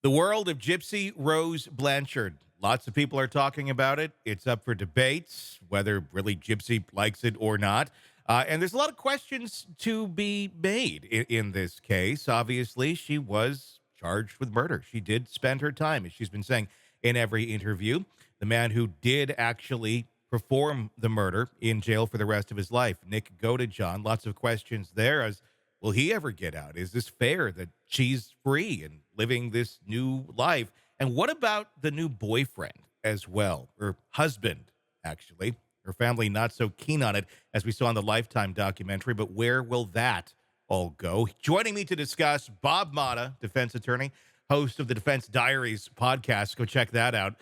The world of Gypsy Rose Blanchard. Lots of people are talking about it. It's up for debates, whether really Gypsy likes it or not. And there's a lot of questions to be made in this case. Obviously, she was charged with murder. She did spend her time, as she's been saying in every interview. The man who did actually perform the murder in jail for the rest of his life, Nick Godejohn. Lots of questions there as will he ever get out? Is this fair that she's free and living this new life? And what about the new boyfriend as well, or husband, actually? Her family not so keen on it, as we saw in the Lifetime documentary, but where will that all go? Joining me to discuss, Bob Motta, defense attorney, host of the Defense Diaries podcast. Go check that out.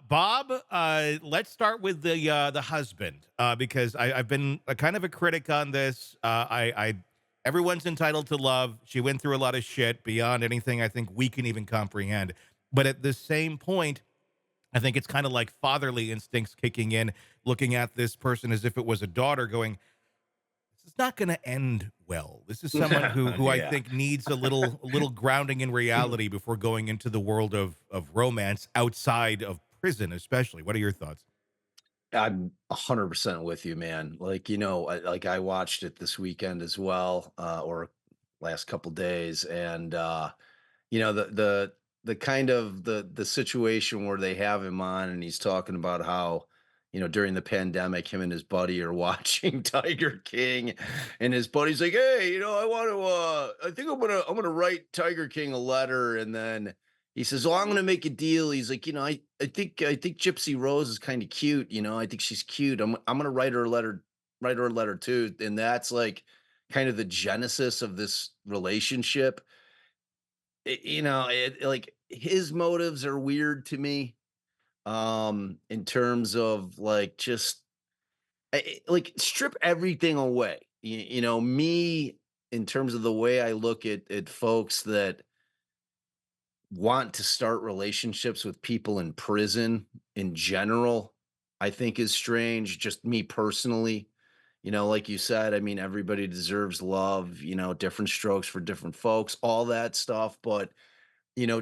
Bob, let's start with the husband, because I've been a kind of a critic on this. Everyone's entitled to love. She went through a lot of shit beyond anything I think we can even comprehend. But at the same point, I think it's kind of like fatherly instincts kicking in, looking at this person as if it was a daughter, going, "This is not going to end well." This is someone who I Yeah. think needs a little grounding in reality before going into the world of romance outside of prison, especially. What are your thoughts? I'm 100% with you, man. I watched it this weekend as well, or last couple days, and the kind of the situation where they have him on, and he's talking about how during the pandemic, him and his buddy are watching Tiger King, and his buddy's like, "Hey, I want to. I think I'm gonna write Tiger King a letter," and then he says, "Oh, I'm gonna make a deal." He's like, I think Gypsy Rose is kind of cute. I think she's cute. I'm gonna write her a letter too." And that's like kind of the genesis of this relationship. Like his motives are weird to me. In terms of like just like strip everything away. Me in terms of the way I look at folks that want to start relationships with people in prison in general, I think is strange. Just me personally, like you said, I mean, everybody deserves love, different strokes for different folks, all that stuff. But,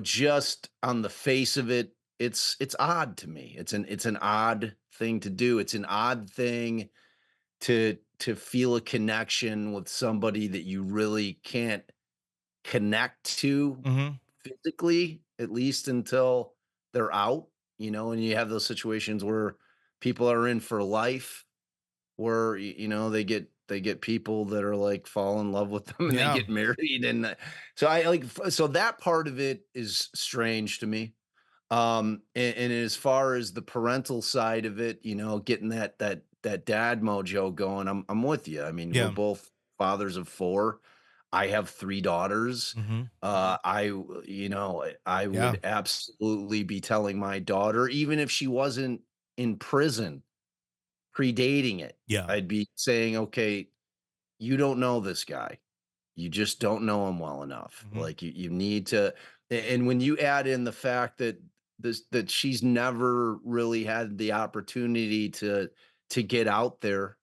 just on the face of it, it's odd to me. It's an odd thing to do. It's an odd thing to feel a connection with somebody that you really can't connect to Hmm. physically, at least until they're out, and you have those situations where people are in for life, where they get people that are like fall in love with them and they Yeah. get married, and so I like so that part of it is strange to me. And as far as the parental side of it, getting that dad mojo going, I'm with you. I mean, we're Yeah. both fathers of four. I have three daughters. Hmm. I Yeah. would absolutely be telling my daughter, even if she wasn't in prison predating it, Yeah. I'd be saying, okay, you don't know this guy. You just don't know him well enough. Hmm. Like you need to, and when you add in the fact that she's never really had the opportunity to get out there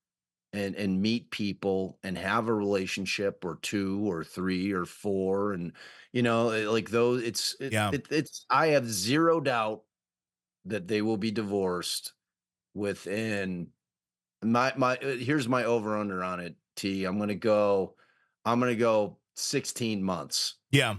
and meet people and have a relationship or two or three or four, and like those, Yeah. it's I have zero doubt that they will be divorced within here's my over under on it, T. I'm gonna go 16 months, Yeah.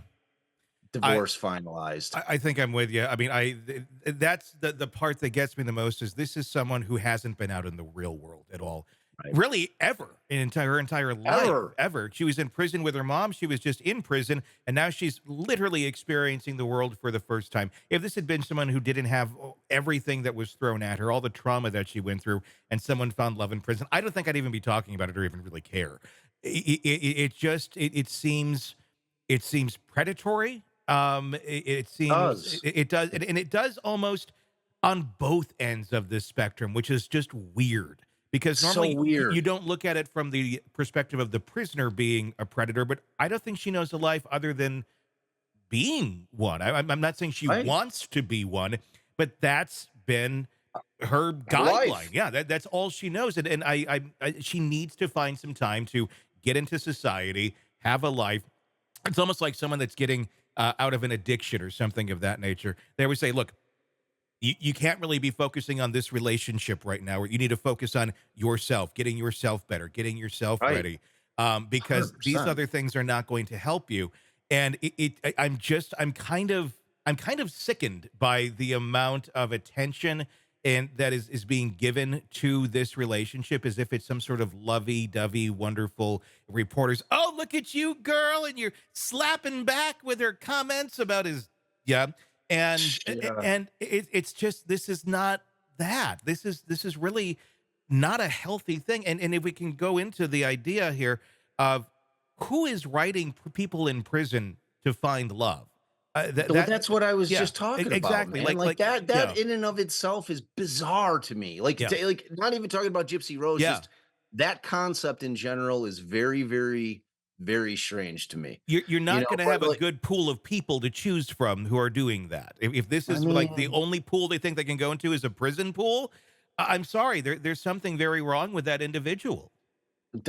I, divorce finalized. I think I'm with you. I mean, that's the part that gets me the most is this is someone who hasn't been out in the real world at all, Right. really ever in her entire life Ever. ever. She was in prison with her mom. She was just in prison, and now she's literally experiencing the world for the first time. If this had been someone who didn't have everything that was thrown at her, all the trauma that she went through, and someone found love in prison, I don't think I'd even be talking about it or even really care. It seems predatory. It seems Does. it does, and it does almost on both ends of this spectrum, which is just weird because So normally you weird. don't look at it from the perspective of the prisoner being a predator, but I don't think she knows a life other than being one. I'm not saying she Right. wants to be one, but that's been her Her guideline. life. Yeah, that's all she knows, and she needs to find some time to get into society, have a life. It's almost like someone that's getting out of an addiction or something of that nature. They always say, look, you can't really be focusing on this relationship right now. You need to focus on yourself, getting yourself better, getting yourself Right. ready, because these 100%. other things are not going to help you. And I'm kind of sickened by the amount of attention and that is being given to this relationship as if it's some sort of lovey-dovey, wonderful reporters. Oh, look at you, girl, and you're slapping back with her comments about his yeah and Yeah. it's just this is not that this is really not a healthy thing. And if we can go into the idea here of who is writing people in prison to find love, Well, that's what I was yeah, just talking about, exactly, man. Like that yeah, in and of itself is bizarre to me. Like yeah, like not even talking about Gypsy Rose, yeah. just that concept in general is very, very, very strange to me. You're You not know, going to but have a like, good pool of people to choose from who are doing that. If this I is like the mean, only pool they think they can go into is a prison pool, I'm sorry, there's something very wrong with that individual.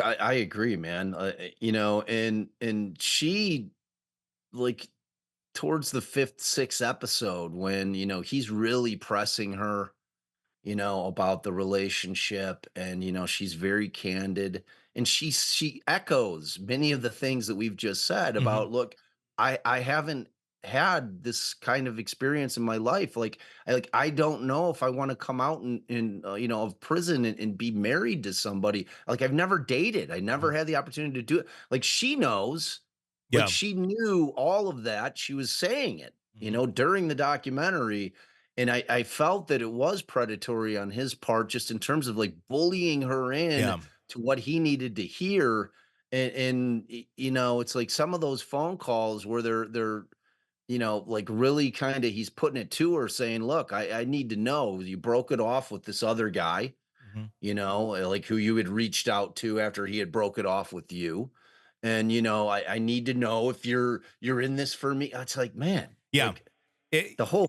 I agree, man. You know, and she like towards the fifth, sixth episode when he's really pressing her about the relationship, and she's very candid, and she echoes many of the things that we've just said Mhm. about, look, I haven't had this kind of experience in my life. Like I don't know if I want to come out and of prison and be married to somebody. Like I've never dated. I never Mhm. had the opportunity to do it. Like she knows, like Yeah. she knew all of that. She was saying it, Mhm. during the documentary, and I felt that it was predatory on his part, just in terms of like bullying her in Yeah. to what he needed to hear. And it's like some of those phone calls where they're like really kind of he's putting it to her saying, look, I need to know you broke it off with this other guy, Mhm. like who you had reached out to after he had broke it off with you. And I need to know if you're in this for me. It's like, man, Yeah. like It the whole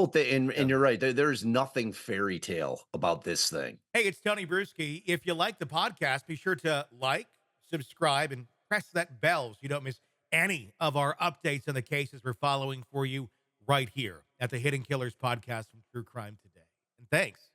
thing, and yeah. you're right. There's nothing fairy tale about this thing. Hey, it's Tony Brueski. If you like the podcast, be sure to like, subscribe, and press that bell so you don't miss any of our updates on the cases we're following for you right here at the Hidden Killers podcast from True Crime Today. And thanks